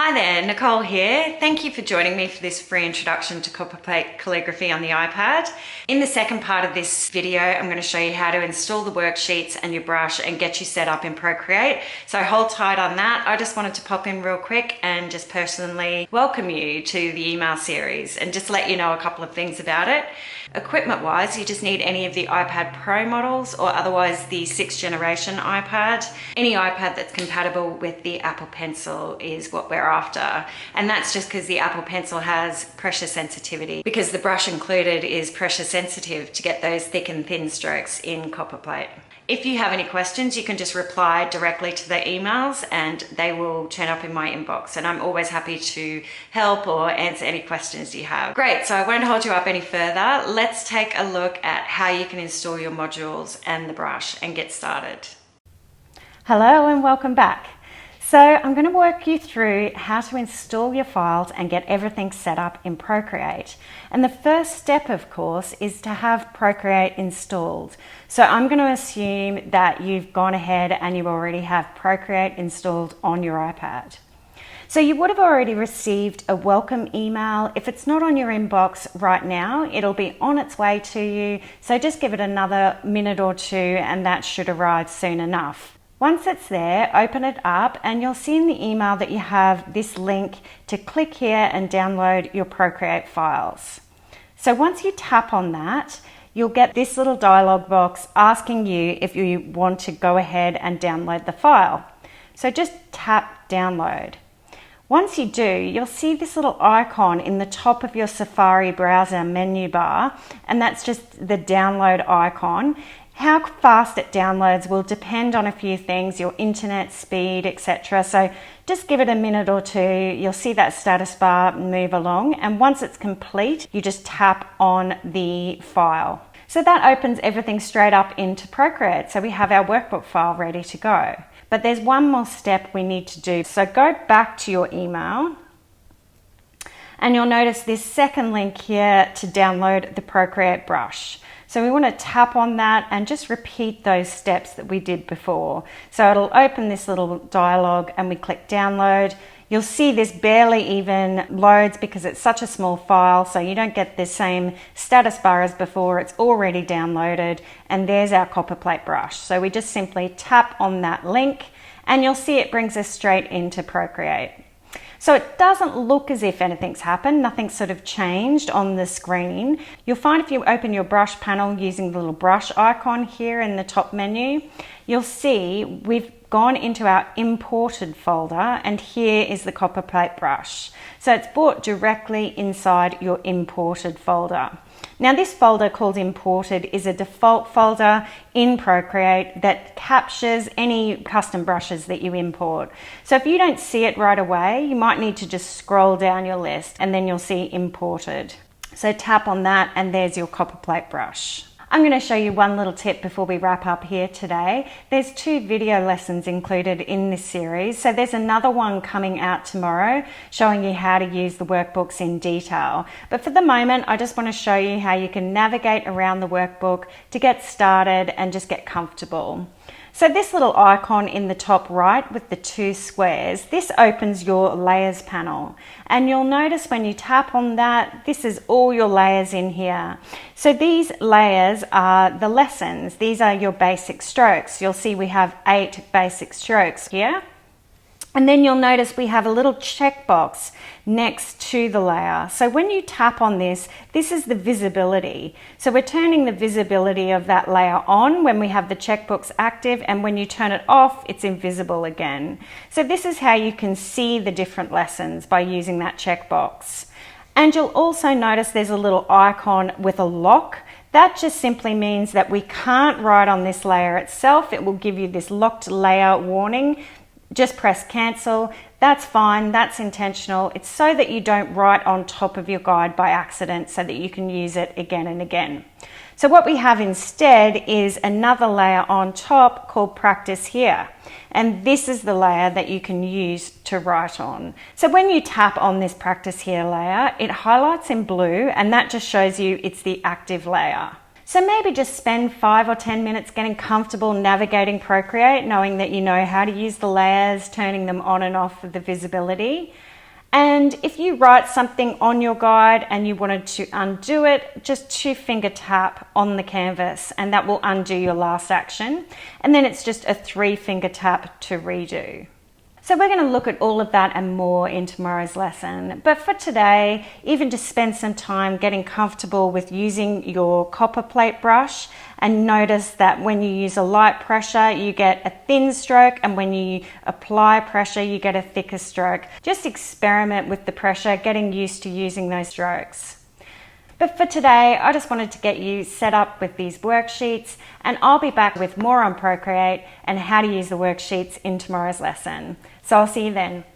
Hi there, Nicole here. Thank you for joining me for this free introduction to Copperplate Calligraphy on the iPad. In the second part of this video, I'm going to show you how to install the worksheets and your brush and get you set up in Procreate. So hold tight on that. I just wanted to pop in real quick and just personally welcome you to the email series and just let you know a couple of things about it. Equipment-wise, you just need any of the iPad Pro models or otherwise the 6th generation iPad. Any iPad that's compatible with the Apple Pencil is what we're after. And that's just because the Apple Pencil has pressure sensitivity, because the brush included is pressure sensitive to get those thick and thin strokes in Copperplate. If you have any questions, you can just reply directly to the emails and they will turn up in my inbox, and I'm always happy to help or answer any questions you have. Great, so I won't hold you up any further. Let's take a look at how you can install your modules and the brush and get started. Hello and welcome back. So I'm going to walk you through how to install your files and get everything set up in Procreate. And the first step, of course, is to have Procreate installed. So I'm going to assume that you've gone ahead and you already have Procreate installed on your iPad. So you would have already received a welcome email. If it's not on your inbox right now, it'll be on its way to you. So just give it another minute or two and that should arrive soon enough. Once it's there, open it up and you'll see in the email that you have this link to click here and download your Procreate files. So once you tap on that, you'll get this little dialog box asking you if you want to go ahead and download the file. So just tap download. Once you do, you'll see this little icon in the top of your Safari browser menu bar, and that's just the download icon. How fast it downloads will depend on a few things, your internet speed, etc. So just give it a minute or two. You'll see that status bar move along, and once it's complete, you just tap on the file. So that opens everything straight up into Procreate. So we have our workbook file ready to go. But there's one more step we need to do. So go back to your email and you'll notice this second link here to download the Procreate brush. So we want to tap on that and just repeat those steps that we did before. So it'll open this little dialog and we click download. You'll see this barely even loads because it's such a small file, so you don't get the same status bar as before. It's already downloaded, and there's our Copperplate brush. So we just simply tap on that link and you'll see it brings us straight into Procreate. So it doesn't look as if anything's happened, nothing's sort of changed on the screen. You'll find if you open your brush panel using the little brush icon here in the top menu, you'll see we've gone into our imported folder and here is the Copperplate brush. So it's brought directly inside your imported folder. Now this folder called imported is a default folder in Procreate that captures any custom brushes that you import. So if you don't see it right away, you might need to just scroll down your list and then you'll see imported. So tap on that and there's your Copperplate brush. I'm going to show you one little tip before we wrap up here today. There's 2 video lessons included in this series. So there's another one coming out tomorrow showing you how to use the workbooks in detail. But for the moment, I just want to show you how you can navigate around the workbook to get started and just get comfortable. So this little icon in the top right with the 2 squares, this opens your layers panel. And you'll notice when you tap on that, this is all your layers in here. So these layers are the lessons. These are your basic strokes. You'll see we have 8 basic strokes here. And then you'll notice we have a little checkbox next to the layer. So when you tap on this, this is the visibility. So we're turning the visibility of that layer on when we have the checkbox active, and when you turn it off, it's invisible again. So this is how you can see the different lessons by using that checkbox. And you'll also notice there's a little icon with a lock. That just simply means that we can't write on this layer itself. It will give you this locked layer warning. Just press cancel. That's fine, that's intentional. It's so that you don't write on top of your guide by accident so that you can use it again and again. So what we have instead is another layer on top called practice here. And this is the layer that you can use to write on. So when you tap on this practice here layer, it highlights in blue and that just shows you it's the active layer. So maybe just spend 5 or 10 minutes getting comfortable navigating Procreate, knowing that you know how to use the layers, turning them on and off for the visibility. And if you write something on your guide and you wanted to undo it, just 2-finger tap on the canvas and that will undo your last action. And then it's just a 3-finger tap to redo. So we're going to look at all of that and more in tomorrow's lesson. But for today, even just spend some time getting comfortable with using your Copperplate brush, and notice that when you use a light pressure, you get a thin stroke, and when you apply pressure, you get a thicker stroke. Just experiment with the pressure, getting used to using those strokes. But for today, I just wanted to get you set up with these worksheets, and I'll be back with more on Procreate and how to use the worksheets in tomorrow's lesson. So I'll see you then.